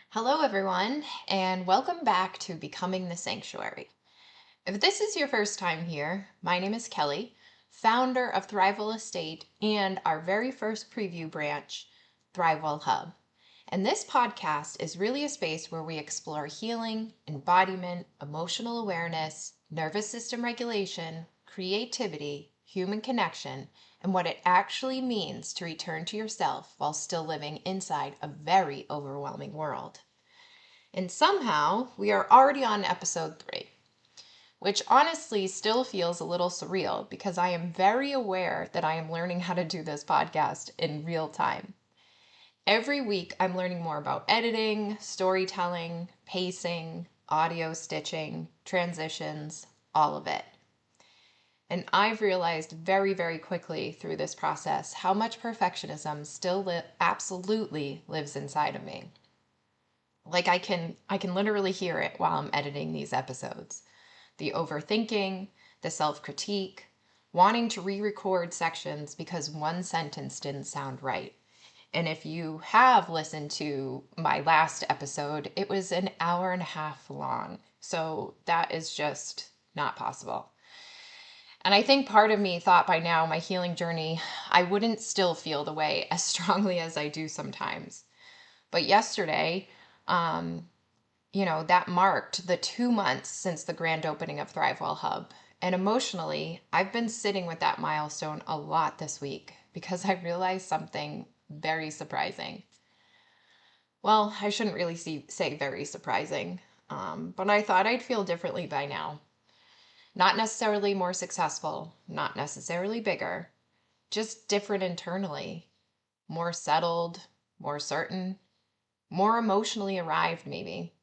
Hello, everyone, and welcome back to Becoming the Sanctuary. If this is your first time here, my name is Kelley, founder of Thrivewell Estate and our very first preview branch, Thrivewell Hub. And this podcast is really a space where we explore healing, embodiment, emotional awareness, nervous system regulation, creativity, human connection, and what it actually means to return to yourself while still living inside a very overwhelming world. And somehow we are already on episode 3, which honestly still feels a little surreal because I am very aware that I am learning how to do this podcast in real time. Every week, I'm learning more about editing, storytelling, pacing, audio stitching, transitions, all of it. And I've realized very, very quickly through this process how much perfectionism still absolutely lives inside of me. Like I can literally hear it while I'm editing these episodes. The overthinking, the self-critique, wanting to re-record sections because one sentence didn't sound right. And if you have listened to my last episode, it was an hour and a half long. So that is just not possible. And I think part of me thought by now, my healing journey, I wouldn't still feel the way as strongly as I do sometimes. But yesterday, um, that marked the 2 months since the grand opening of Thrivewell Hub. And emotionally, I've been sitting with that milestone a lot this week because I realized something very surprising. Well, I shouldn't really say very surprising, but I thought I'd feel differently by now. Not necessarily more successful, not necessarily bigger, just different internally, more settled, more certain, more emotionally arrived, maybe.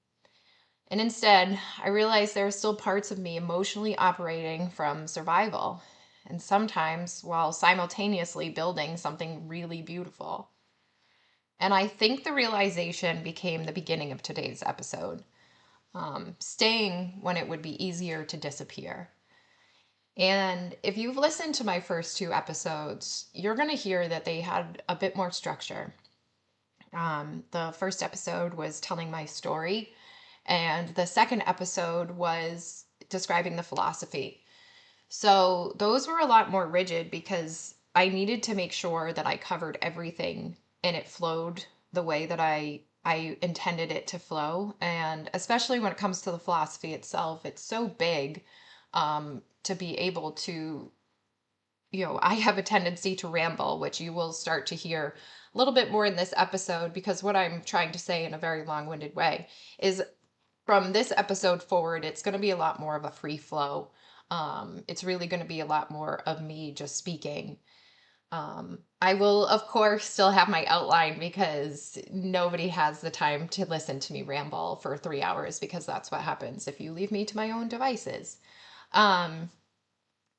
And instead, I realized there are still parts of me emotionally operating from survival, and sometimes while simultaneously building something really beautiful. And I think the realization became the beginning of today's episode, staying when it would be easier to disappear. And if you've listened to my first 2 episodes, you're going to hear that they had a bit more structure. The first episode was telling my story, and the second episode was describing the philosophy. So those were a lot more rigid because I needed to make sure that I covered everything and it flowed the way that I intended it to flow. And especially when it comes to the philosophy itself, it's so big, to be able to, I have a tendency to ramble, which you will start to hear a little bit more in this episode because what I'm trying to say in a very long-winded way is from this episode forward, it's going to be a lot more of a free flow. It's really going to be a lot more of me just speaking. I will, of course, still have my outline because nobody has the time to listen to me ramble for 3 hours because that's what happens if you leave me to my own devices. Um,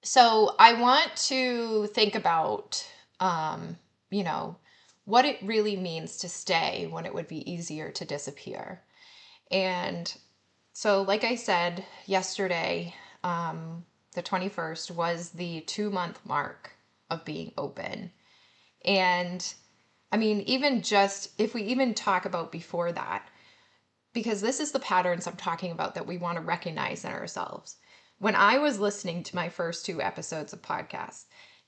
so I want to think about, um, you know, what it really means to stay when it would be easier to disappear. And so, like I said yesterday, the 21st was the 2 month mark of being open. And I mean, even just if we even talk about before that, because this is the patterns I'm talking about that we want to recognize in ourselves. When I was listening to my first 2 episodes of podcasts,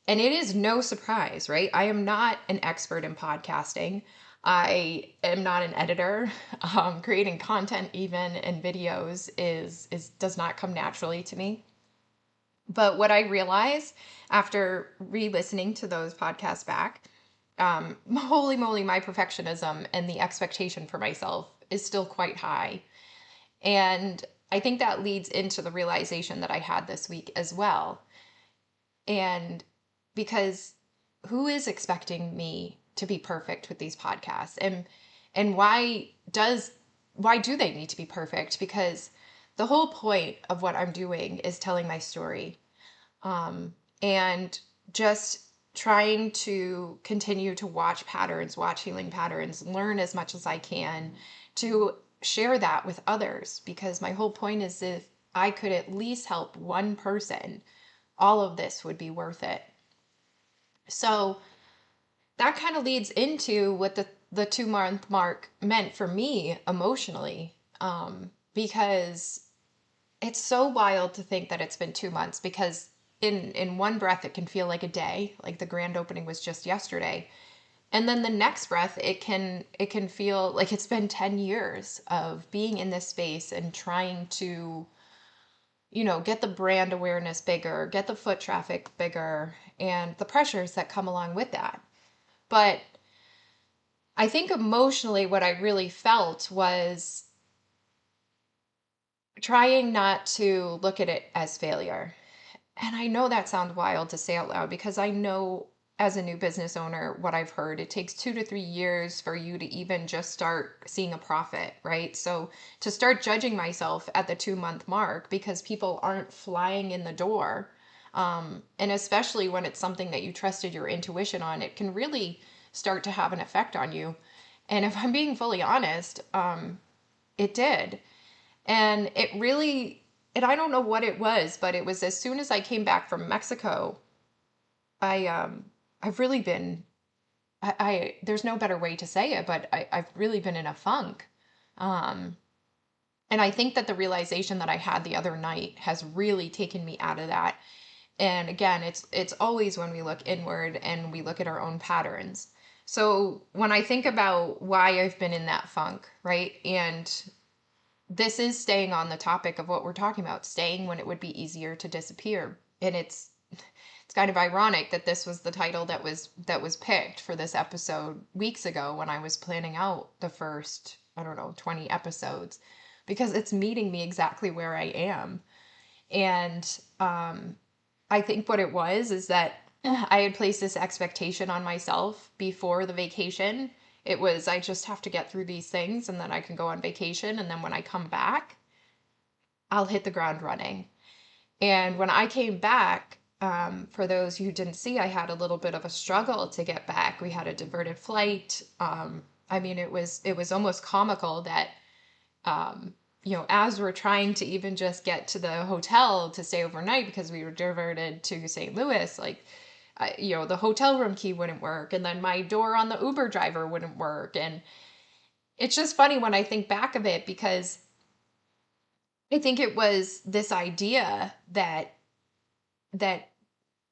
and it is no surprise, right? I am not an expert in podcasting. I am not an editor. Creating content, even in videos, is does not come naturally to me. But what I realized after re-listening to those podcasts back, holy moly, my perfectionism and the expectation for myself is still quite high. And I think that leads into the realization that I had this week as well. And because who is expecting me to be perfect with these podcasts? And why do they need to be perfect? Because the whole point of what I'm doing is telling my story. And just trying to continue to watch patterns, watch healing patterns, learn as much as I can to share that with others. Because my whole point is if I could at least help one person, all of this would be worth it. So that kind of leads into what the 2 month mark meant for me emotionally, because it's so wild to think that it's been 2 months, because in one breath it can feel like a day, like the grand opening was just yesterday. And then the next breath it can feel like it's been 10 years of being in this space and trying to, get the brand awareness bigger, get the foot traffic bigger, and the pressures that come along with that. But I think emotionally, what I really felt was trying not to look at it as failure. And I know that sounds wild to say out loud, because I know as a new business owner, what I've heard, it takes 2 to 3 years for you to even just start seeing a profit, right? So to start judging myself at the 2 month mark because people aren't flying in the door, and especially when it's something that you trusted your intuition on, it can really start to have an effect on you. And if I'm being fully honest, it did. And it really, and I don't know what it was, but it was as soon as I came back from Mexico, I've really been, there's no better way to say it, but I've really been in a funk. Um, and I think that the realization that I had the other night has really taken me out of that. And again, it's always when we look inward and we look at our own patterns. So when I think about why I've been in that funk, right? And this is staying on the topic of what we're talking about, staying when it would be easier to disappear. And it's kind of ironic that this was the title that was picked for this episode weeks ago when I was planning out the first, I don't know, 20 episodes, because it's meeting me exactly where I am. And I think what it was is that I had placed this expectation on myself before the vacation. It was, I just have to get through these things and then I can go on vacation. And then when I come back, I'll hit the ground running. And when I came back, for those who didn't see, I had a little bit of a struggle to get back. We had a diverted flight. I mean, it was almost comical that, as we're trying to even just get to the hotel to stay overnight because we were diverted to St. Louis, like, the hotel room key wouldn't work, and then my door on the Uber driver wouldn't work. And it's just funny when I think back of it, because I think it was this idea that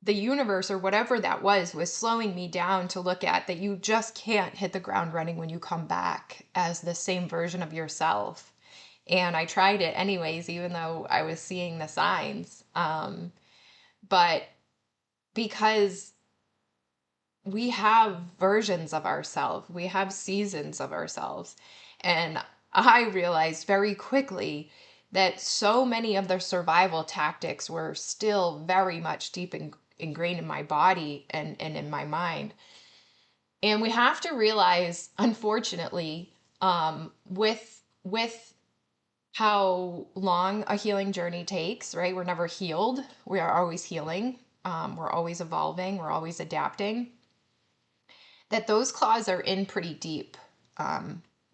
the universe or whatever that was slowing me down to look at that you just can't hit the ground running when you come back as the same version of yourself. And I tried it anyways, even though I was seeing the signs. But because we have versions of ourselves, we have seasons of ourselves. And I realized very quickly that so many of the survival tactics were still very much deep ingrained in my body and in my mind. And we have to realize, unfortunately, with how long a healing journey takes, right? We're never healed. We are always healing. We're always evolving. We're always adapting. That those claws are in pretty deep.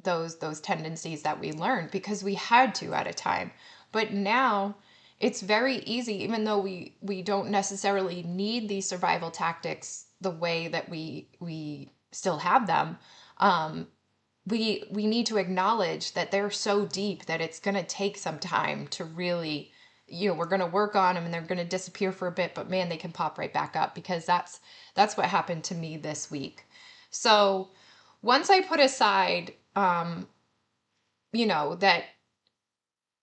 Those tendencies that we learned because we had to at a time. But now it's very easy, even though we don't necessarily need these survival tactics the way that we still have them. We need to acknowledge that they're so deep that it's going to take some time to really, we're going to work on them and they're going to disappear for a bit, but man, they can pop right back up, because that's what happened to me this week. So once I put aside, that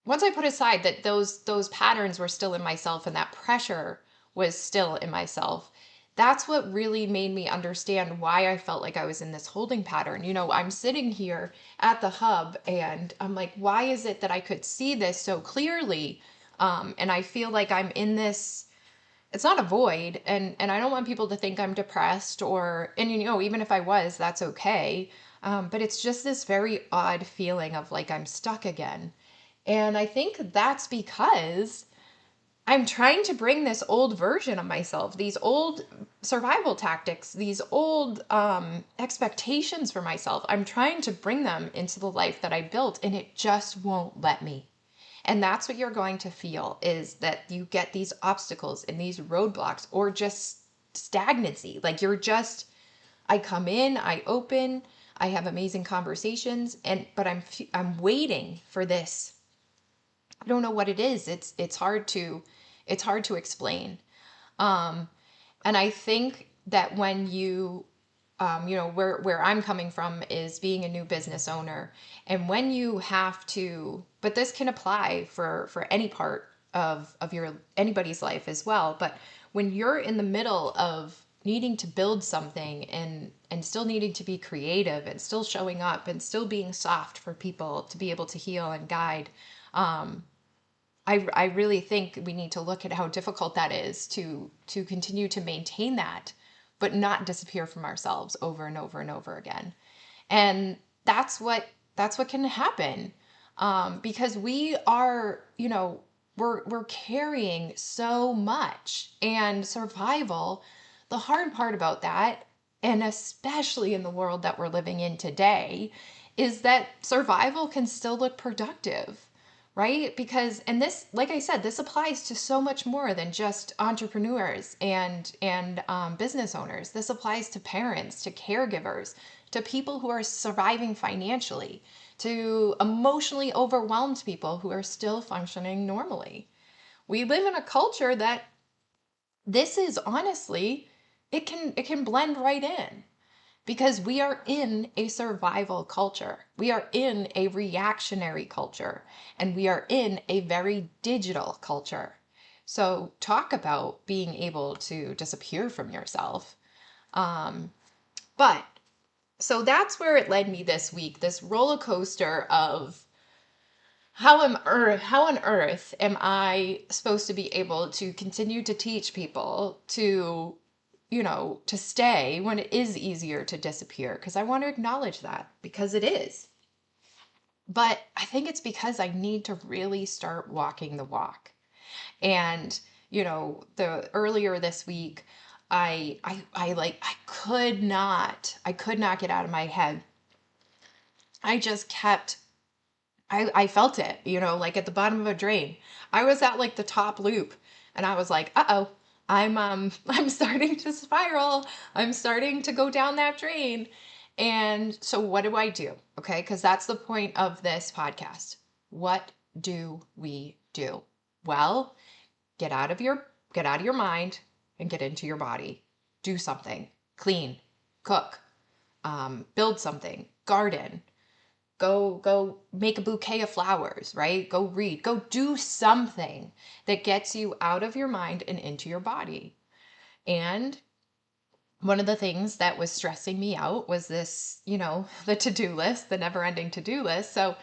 once I put aside that those patterns were still in myself and that pressure was still in myself, that's what really made me understand why I felt like I was in this holding pattern. I'm sitting here at the hub and I'm like, why is it that I could see this so clearly? And I feel like I'm in this, it's not a void, and I don't want people to think I'm depressed and even if I was, that's okay. But it's just this very odd feeling of like I'm stuck again. And I think that's because I'm trying to bring this old version of myself, these old survival tactics, these old expectations for myself. I'm trying to bring them into the life that I built, and it just won't let me. And that's what you're going to feel, is that you get these obstacles and these roadblocks or just stagnancy. Like I come in, I open, I have amazing conversations, but I'm waiting for this. I don't know what it is. It's hard to explain. Um, and I think that when where I'm coming from is being a new business owner. And when you have to, but this can apply for any part of your anybody's life as well. But when you're in the middle of needing to build something and still needing to be creative and still showing up and still being soft for people to be able to heal and guide, I really think we need to look at how difficult that is to continue to maintain that, but not disappear from ourselves over and over and over again. And that's what can happen, because we are, we're carrying so much, and survival. The hard part about that, and especially in the world that we're living in today, is that survival can still look productive, right? Because, and this, like I said, this applies to so much more than just entrepreneurs and business owners. This applies to parents, to caregivers, to people who are surviving financially, to emotionally overwhelmed people who are still functioning normally. We live in a culture that this is honestly, it can blend right in, because we are in a survival culture. We are in a reactionary culture, and we are in a very digital culture. So talk about being able to disappear from yourself. Um, but so that's where it led me this week, this roller coaster of how on earth am I supposed to be able to continue to teach people to, to stay when it is easier to disappear? Because I want to acknowledge that, because it is. But I think it's because I need to really start walking the walk. And, the earlier this week, I could not get out of my head. I just kept I felt it, like at the bottom of a drain. I was at like the top loop, and I was like, uh-oh, I'm starting to spiral. I'm starting to go down that drain. And so what do I do? Okay, because that's the point of this podcast. What do we do? Well, get out of your mind and get into your body. Do something. Clean, cook, build something, garden, go make a bouquet of flowers, right? Go read, go do something that gets you out of your mind and into your body. And one of the things that was stressing me out was this, the to-do list, the never-ending to-do list. So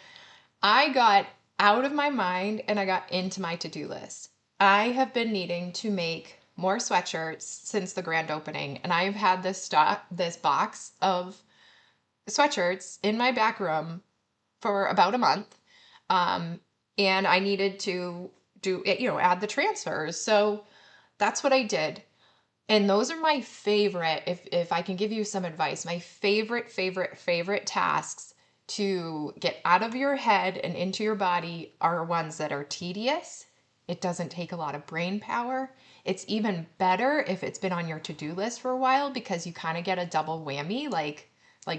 I got out of my mind and I got into my to-do list. I have been needing to make more sweatshirts since the grand opening, and I've had this box of sweatshirts in my back room for about a month. Um, and I needed to do it, add the transfers. So that's what I did. And those are my favorite, if I can give you some advice, my favorite tasks to get out of your head and into your body are ones that are tedious. It doesn't take a lot of brain power. It's even better if it's been on your to-do list for a while, because you kind of get a double whammy, like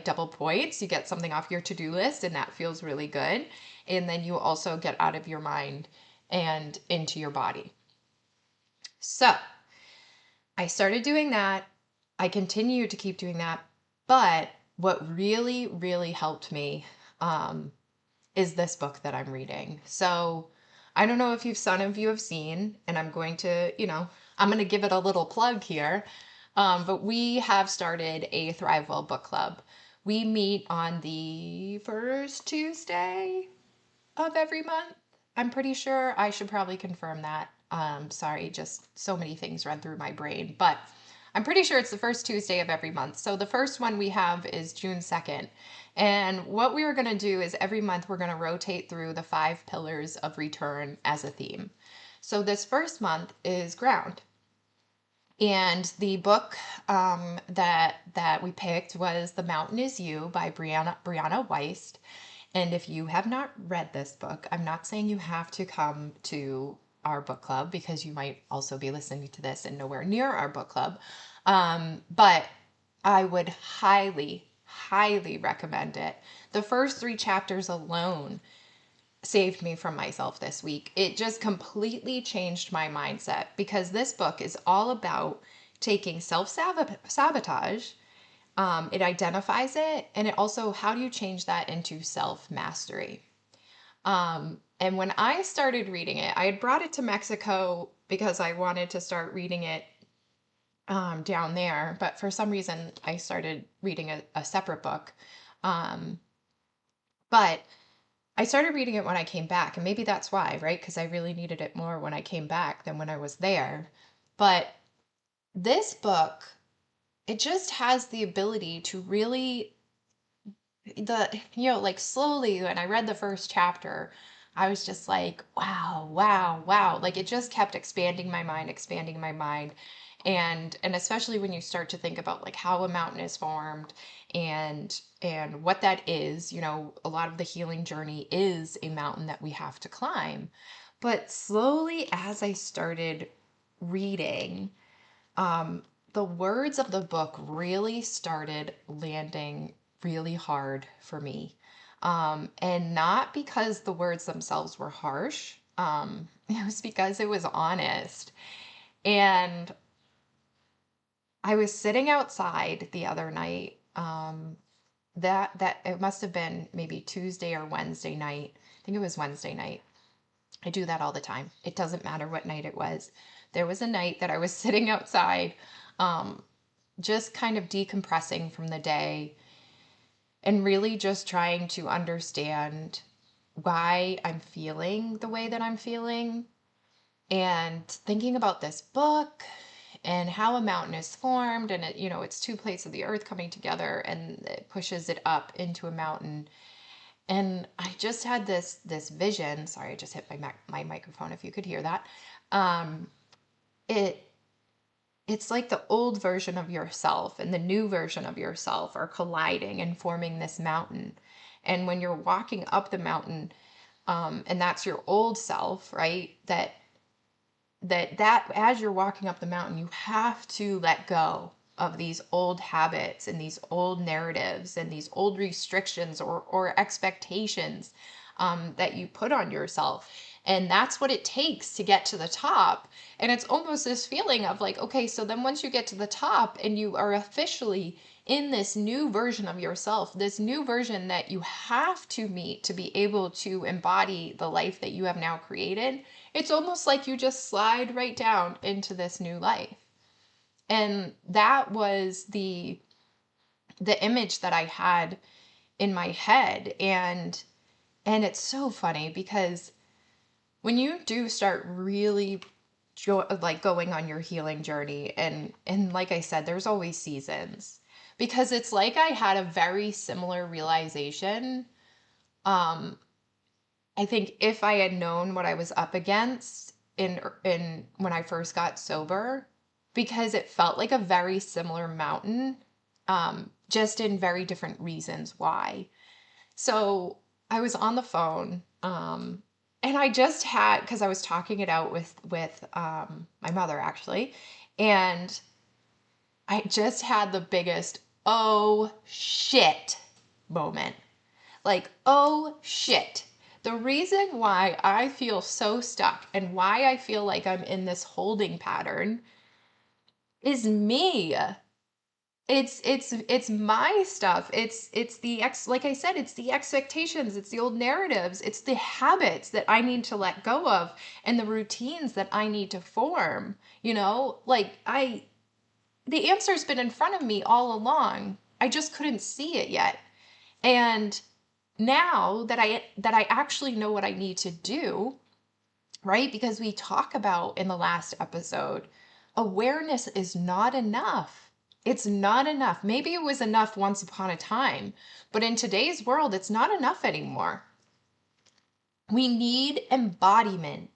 double points. You get something off your to-do list, and that feels really good. And then you also get out of your mind and into your body. So I started doing that. I continue to keep doing that. But what really, really helped me is this book that I'm reading. So I don't know if some of you have seen, and I'm going to, I'm going to give it a little plug here. But we have started a Thrivewell Book Club. We meet on the first Tuesday of every month. I'm pretty sure. I should probably confirm that. Sorry, just so many things run through my brain. But I'm pretty sure it's the first Tuesday of every month. So the first one we have is June 2nd. And what we are going to do is every month we're going to rotate through the 5 pillars of return as a theme. So this first month is ground. And the book that we picked was The Mountain Is You by Brianna Weist. And if you have not read this book, I'm not saying you have to come to our book club, because you might also be listening to this and nowhere near our book club. But I would highly, highly recommend it. The first 3 chapters alone saved me from myself this week. It just completely changed my mindset because this book is all about taking self sabotage. It identifies it, and it also, how do you change that into self mastery? And when I started reading it, I had brought it to Mexico because I wanted to start reading it down there, but for some reason I started reading a separate book. Um, but I started reading it when I came back, and maybe that's why, right? Because I really needed it more when I came back than when I was there. But this book, it just has the ability to really, like slowly, when I read the first chapter, I was just like, wow, wow, wow. Like it just kept expanding my mind, expanding my mind. And especially when you start to think about like how a mountain is formed and what that is, a lot of the healing journey is a mountain that we have to climb. But slowly as I started reading, um, the words of the book really started landing really hard for me. And not because the words themselves were harsh, it was because it was honest. And I was sitting outside the other night. That it must have been maybe Tuesday or Wednesday night. I think it was Wednesday night. I do that all the time. It doesn't matter what night it was. There was a night that I was sitting outside, um, just kind of decompressing from the day and really just trying to understand why I'm feeling the way that I'm feeling and thinking about this book and how a mountain is formed and it's 2 plates of the earth coming together and it pushes it up into a mountain. And I just had this vision. Sorry, I just hit my microphone if you could hear that. Um, it it's like the old version of yourself and the new version of yourself are colliding and forming this mountain. And when you're walking up the mountain, and that's your old self, right? That as you're walking up the mountain, you have to let go of these old habits and these old narratives and these old restrictions or expectations that you put on yourself. And that's what it takes to get to the top. And it's almost this feeling of like, okay, so then once you get to the top and you are officially in this new version of yourself, this new version that you have to meet to be able to embody the life that you have now created, it's almost like you just slide right down into this new life. And that was the image that I had in my head. And it's so funny because when you do start really like going on your healing journey, and like I said, there's always seasons, because it's like I had a very similar realization. I think if I had known what I was up against in when I first got sober, because it felt like a very similar mountain, just in very different reasons why. So I was on the phone, and I just had, because I was talking it out with my mother actually, and I just had the biggest oh shit moment. Like, oh shit. The reason why I feel so stuck and why I feel like I'm in this holding pattern is me. It's my stuff. It's like I said, it's the expectations, it's the old narratives, it's the habits that I need to let go of and the routines that I need to form. Like the answer's been in front of me all along. I just couldn't see it yet. And now that I actually know what I need to do, right? Because we talk about in the last episode, awareness is not enough. It's not enough. Maybe it was enough once upon a time, but in today's world, it's not enough anymore. We need embodiment.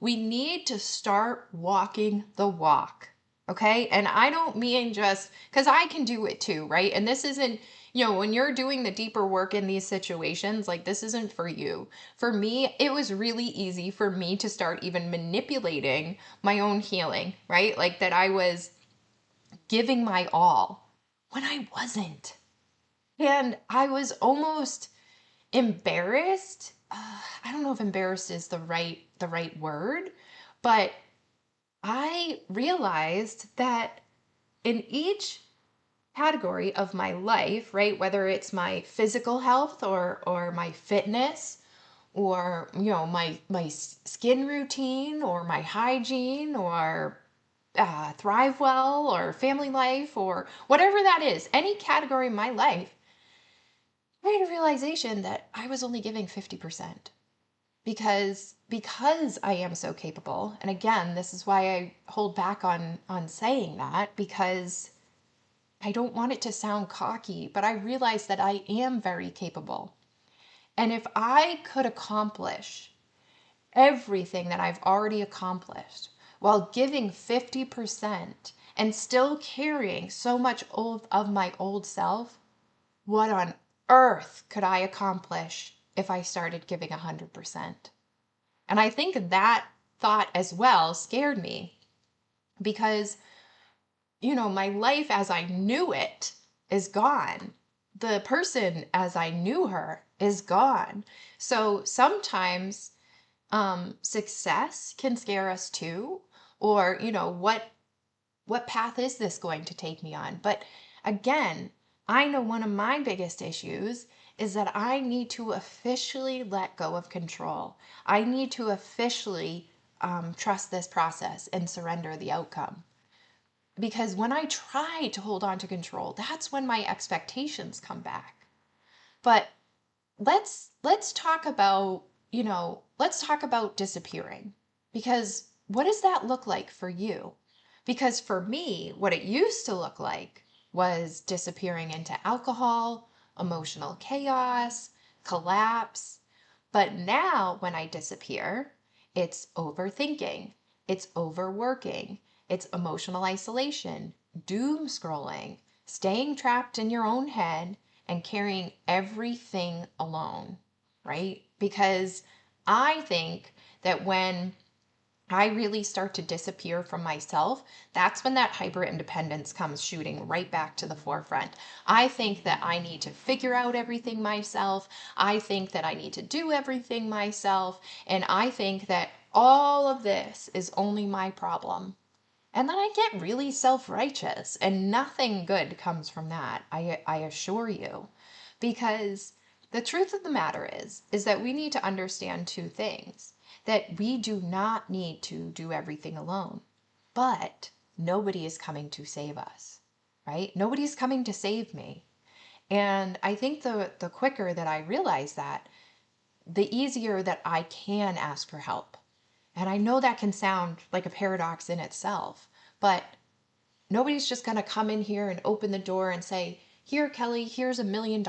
We need to start walking the walk. Okay. And I don't mean just because I can do it too, right? And this isn't, when you're doing the deeper work in these situations, like this isn't for you. For me, it was really easy for me to start even manipulating my own healing, right? Like that I was giving my all when I wasn't. And I was almost embarrassed. I don't know if embarrassed is the right word, but I realized that in each category of my life, right, whether it's my physical health or my fitness or my skin routine or my hygiene or Thrivewell or family life or whatever that is, any category in my life, I had a realization that I was only giving 50% because I am so capable. And again, this is why I hold back on saying that, because I don't want it to sound cocky, but I realize that I am very capable. And if I could accomplish everything that I've already accomplished while giving 50% and still carrying so much of my old self, what on earth could I accomplish if I started giving 100%? And I think that thought as well scared me because, my life as I knew it is gone. The person as I knew her is gone. So sometimes success can scare us too, or what path is this going to take me on? But again, I know one of my biggest issues is that I need to officially let go of control. I need to officially trust this process and surrender the outcome. Because when I try to hold on to control, that's when my expectations come back. But let's talk about, let's talk about disappearing. Because what does that look like for you? Because for me, what it used to look like was disappearing into alcohol, emotional chaos, collapse. But now when I disappear, it's overthinking, it's overworking, it's emotional isolation, doom scrolling, staying trapped in your own head, and carrying everything alone, right? Because I think that when I really start to disappear from myself, that's when that hyper independence comes shooting right back to the forefront. I think that I need to figure out everything myself. I think that I need to do everything myself. And I think that all of this is only my problem. And then I get really self righteous, and nothing good comes from that, I assure you. Because the truth of the matter is that we need to understand two things: that we do not need to do everything alone, but nobody is coming to save us, right? Nobody's coming to save me. And I think the quicker that I realize that, the easier that I can ask for help. And I know that can sound like a paradox in itself, but nobody's just going to come in here and open the door and say, "Here, Kelley, here's $1 million.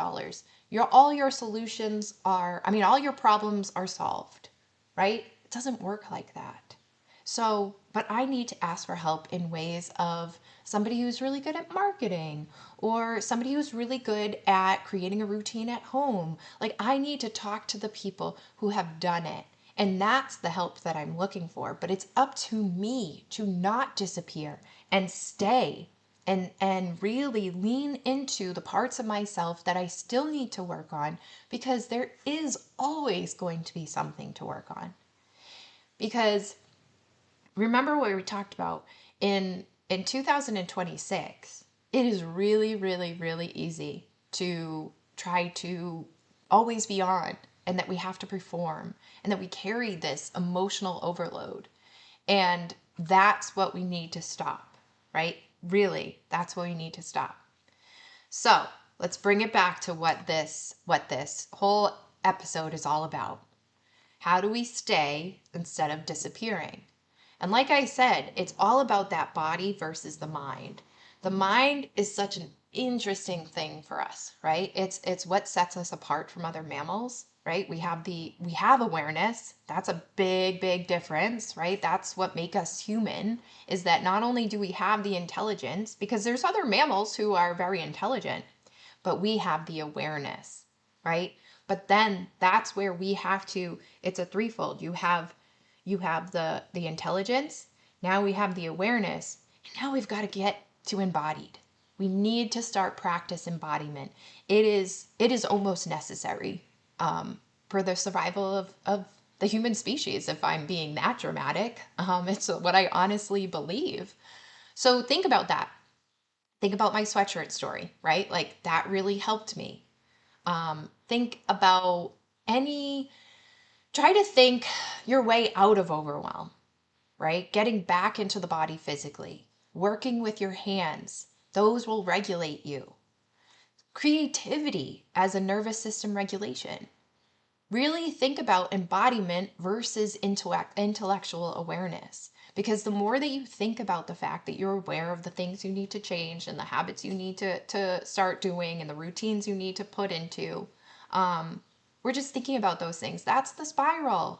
All your solutions are, all your problems are solved," right? It doesn't work like that. So, but I need to ask for help in ways of somebody who's really good at marketing or somebody who's really good at creating a routine at home. Like, I need to talk to the people who have done it. And that's the help that I'm looking for. But it's up to me to not disappear and stay and really lean into the parts of myself that I still need to work on, because there is always going to be something to work on. Because remember what we talked about in 2026, it is really, really, really easy to try to always be on, and that we have to perform, and that we carry this emotional overload. And that's what we need to stop, right? Really, that's what we need to stop. So let's bring it back to what this whole episode is all about. How do we stay instead of disappearing? And like I said, it's all about that body versus the mind. The mind is such an interesting thing for us, right? It's what sets us apart from other mammals, right? We have awareness. That's a big difference, right? That's what makes us human, is that not only do we have the intelligence, because there's other mammals who are very intelligent, but we have the awareness, right? But then that's where we have to, it's a threefold. You have the intelligence, now we have the awareness, and now we've got to get to embodied. We need to start practice embodiment. It is almost necessary for the survival of the human species, if I'm being that dramatic. It's what I honestly believe. So think about that. Think about my sweatshirt story, right? Like that really helped me. Think about any, try to think your way out of overwhelm, right? Getting back into the body physically, working with your hands, those will regulate you. Creativity as a nervous system regulation. Really think about embodiment versus intellectual awareness. Because the more that you think about the fact that you're aware of the things you need to change and the habits you need to start doing and the routines you need to put into, we're just thinking about those things. That's the spiral.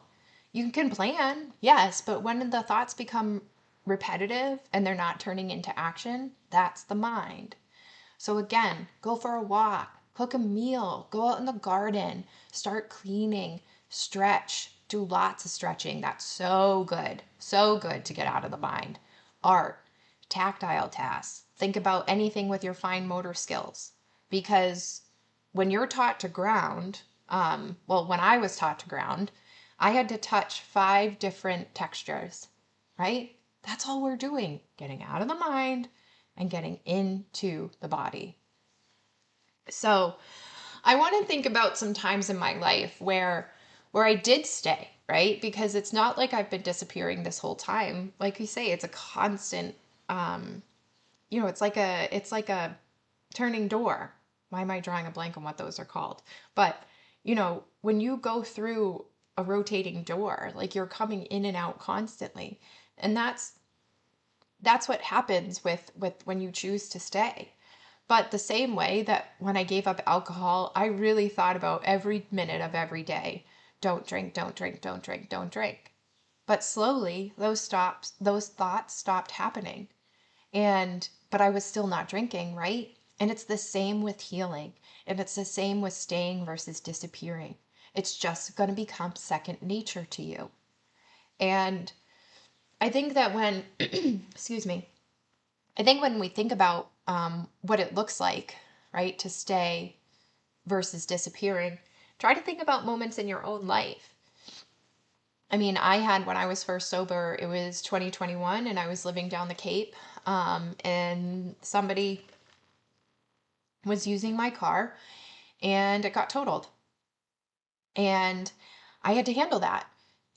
You can plan, yes, but when the thoughts become repetitive and they're not turning into action, that's the mind. So again, go for a walk, cook a meal, go out in the garden, start cleaning, stretch, do lots of stretching. That's so good to get out of the mind. Art, tactile tasks. Think about anything with your fine motor skills. Because when you're taught to ground, when I was taught to ground, I had to touch 5 different textures, right? That's all we're doing, getting out of the mind and getting into the body. So I want to think about some times in my life where I did stay, right? Because it's not like I've been disappearing this whole time. Like you say, it's a constant, it's like a turning door. Why am I drawing a blank on what those are called? But, when you go through a rotating door, like you're coming in and out constantly. And that's what happens with when you choose to stay. But the same way that when I gave up alcohol, I really thought about every minute of every day. Don't drink, don't drink, don't drink, don't drink. But slowly those thoughts stopped happening. But I was still not drinking, right? And it's the same with healing. And it's the same with staying versus disappearing. It's just going to become second nature to you. And I think that when, excuse me, I think when we think about what it looks like, right, to stay versus disappearing, try to think about moments in your own life. I mean, when I was first sober, it was 2021 and I was living down the Cape, and somebody was using my car and it got totaled. And I had to handle that.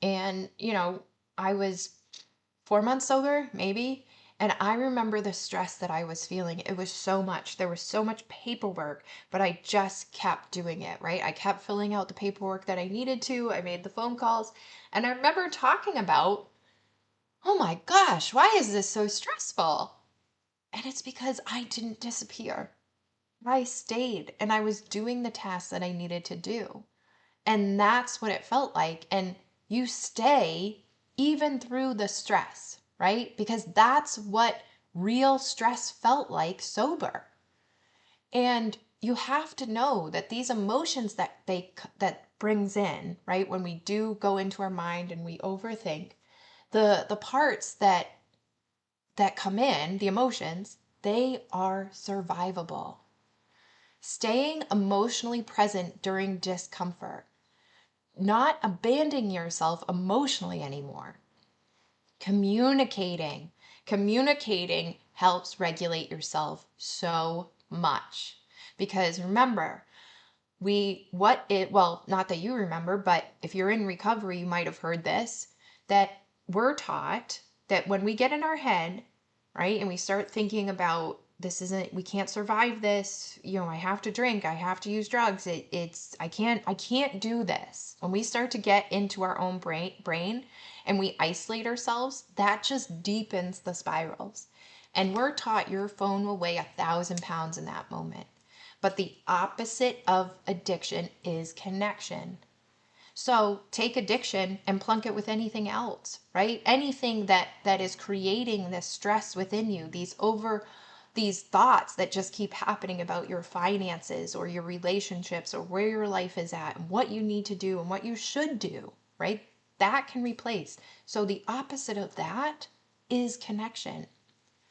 And, I was 4 months sober, maybe. And I remember the stress that I was feeling. It was so much. There was so much paperwork, but I just kept doing it, right? I kept filling out the paperwork that I needed to. I made the phone calls. And I remember talking about, oh my gosh, why is this so stressful? And it's because I didn't disappear. I stayed and I was doing the tasks that I needed to do. And that's what it felt like. And you stay even through the stress, right? Because that's what real stress felt like sober. And you have to know that these emotions that brings in, right? When we do go into our mind and we overthink, the parts that come in, the emotions, they are survivable. Staying emotionally present during discomfort, not abandoning yourself emotionally anymore. Communicating. Communicating helps regulate yourself so much. Because remember, not that you remember, but if you're in recovery, you might have heard this, that we're taught that when we get in our head, right, and we start thinking about we can't survive this, I have to drink, I have to use drugs, I can't do this. When we start to get into our own brain and we isolate ourselves, that just deepens the spirals. And we're taught your phone will weigh 1,000 pounds in that moment. But the opposite of addiction is connection. So take addiction and plunk it with anything else, right? Anything that is creating this stress within you, these thoughts that just keep happening about your finances or your relationships or where your life is at and what you need to do and what you should do, right? That can replace. So the opposite of that is connection.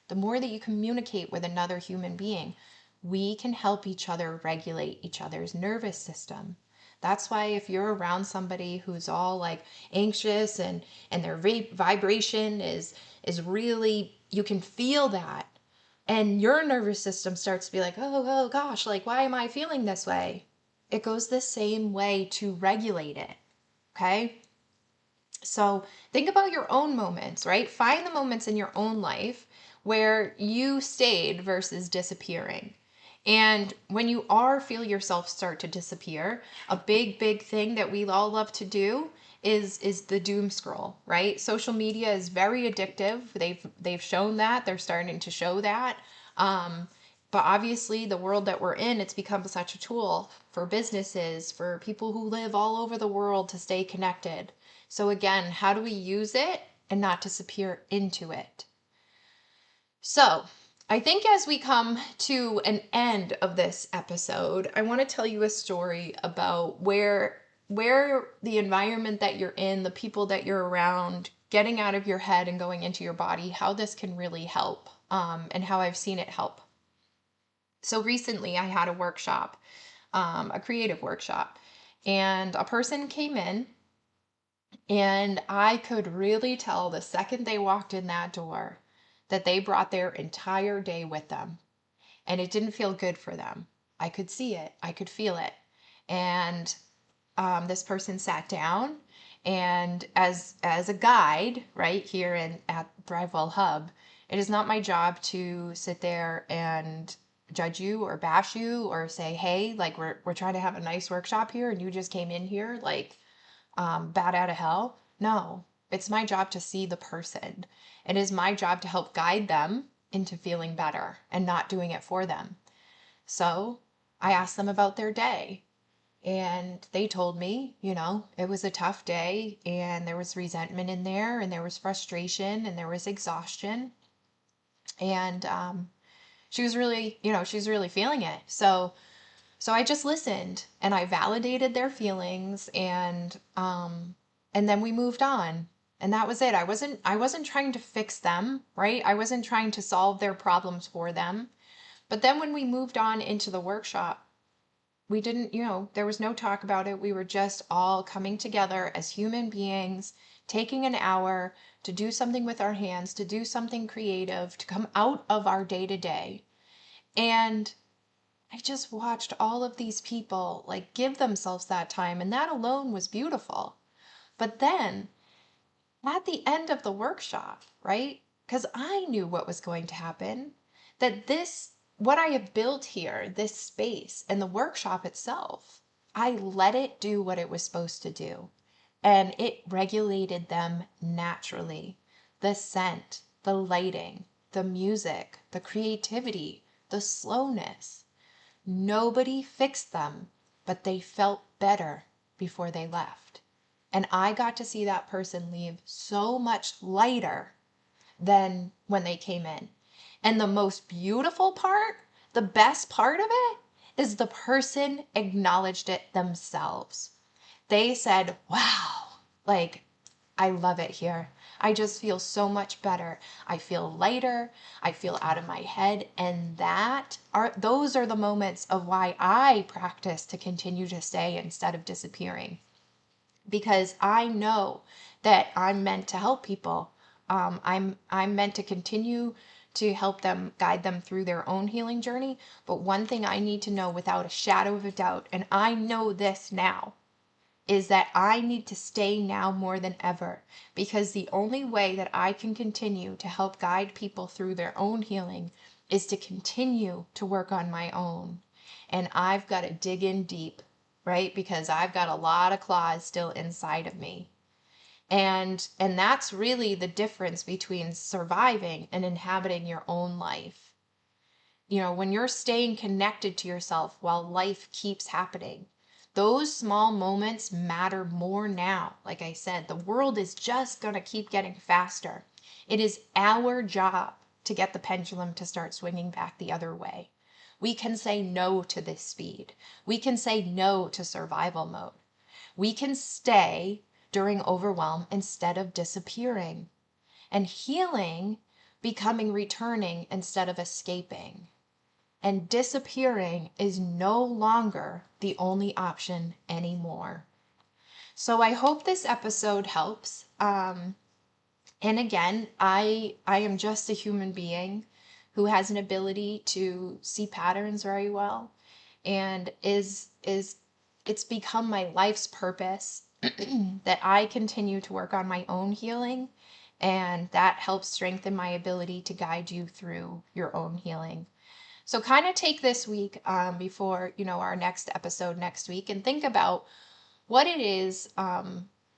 the more that you communicate with another human being, we can help each other regulate each other's nervous system. That's why if you're around somebody who's all like anxious and their vibration is really, you can feel that, and your nervous system starts to be like, oh gosh, like why am I feeling this way? It goes the same way to regulate it. Okay? So think about your own moments, right? Find the moments in your own life where you stayed versus disappearing. And when you are feel yourself start to disappear, a big thing that we all love to do is the doom scroll, right? Social media is very addictive. They've shown that. They're starting to show that. Um, but obviously, the world that we're in, it's become such a tool for businesses, for people who live all over the world to stay connected. So again, how do we use it and not disappear into it? So I think as we come to an end of this episode, I want to tell you a story about where the environment that you're in, the people that you're around, getting out of your head and going into your body, how this can really help, and how I've seen it help. So recently I had a workshop, a creative workshop, and a person came in, and I could really tell the second they walked in that door that they brought their entire day with them, and it didn't feel good for them. I could see it, I could feel it. And this person sat down, and as a guide, right here at Thrivewell Hub, it is not my job to sit there and judge you or bash you or say, hey, like we're trying to have a nice workshop here and you just came in here like bat out of hell. No, it's my job to see the person. It is my job to help guide them into feeling better and not doing it for them. So I asked them about their day, and they told me, it was a tough day and there was resentment in there and there was frustration and there was exhaustion. And she was really, she's really feeling it. So I just listened and I validated their feelings, and then we moved on. And that was it. I wasn't trying to fix them, right? I wasn't trying to solve their problems for them. But then when we moved on into the workshop, we didn't, there was no talk about it. We were just all coming together as human beings, taking an hour to do something with our hands, to do something creative, to come out of our day to day. And I just watched all of these people like give themselves that time, and that alone was beautiful. But then at the end of the workshop, right? Because I knew what was going to happen, that what I have built here, this space and the workshop itself, I let it do what it was supposed to do. And it regulated them naturally. The scent, the lighting, the music, the creativity, the slowness. Nobody fixed them, but they felt better before they left. And I got to see that person leave so much lighter than when they came in. And the most beautiful part, the best part of it, is the person acknowledged it themselves. They said, wow, like, I love it here. I just feel so much better. I feel lighter. I feel out of my head. And those are the moments of why I practice to continue to stay instead of disappearing. Because I know that I'm meant to help people. I'm meant to continue to help them, guide them through their own healing journey. But one thing I need to know without a shadow of a doubt, and I know this now, is that I need to stay now more than ever, because the only way that I can continue to help guide people through their own healing is to continue to work on my own. And I've got to dig in deep, right? Because I've got a lot of claws still inside of me. And that's really the difference between surviving and inhabiting your own life. When you're staying connected to yourself while life keeps happening, those small moments matter more now. Like I said, the world is just going to keep getting faster. It is our job to get the pendulum to start swinging back the other way. We can say no to this speed. We can say no to survival mode. We can stay during overwhelm instead of disappearing. And healing becoming returning instead of escaping. And disappearing is no longer the only option anymore. So I hope this episode helps. And again, I am just a human being who has an ability to see patterns very well, and is it's become my life's purpose that I continue to work on my own healing, and that helps strengthen my ability to guide you through your own healing. So kind of take this week before our next episode next week, and think about what it is.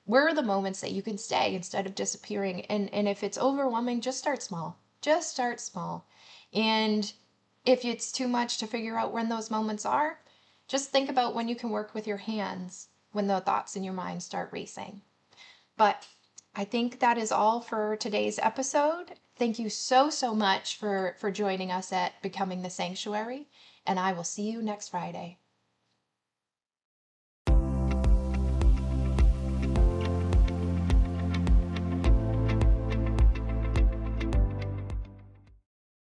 Where are the moments that you can stay instead of disappearing? And if it's overwhelming, just start small. Just start small. And if it's too much to figure out when those moments are, just think about when you can work with your hands when the thoughts in your mind start racing. But I think that is all for today's episode. Thank you so much for joining us at Becoming the Sanctuary, and I will see you next Friday.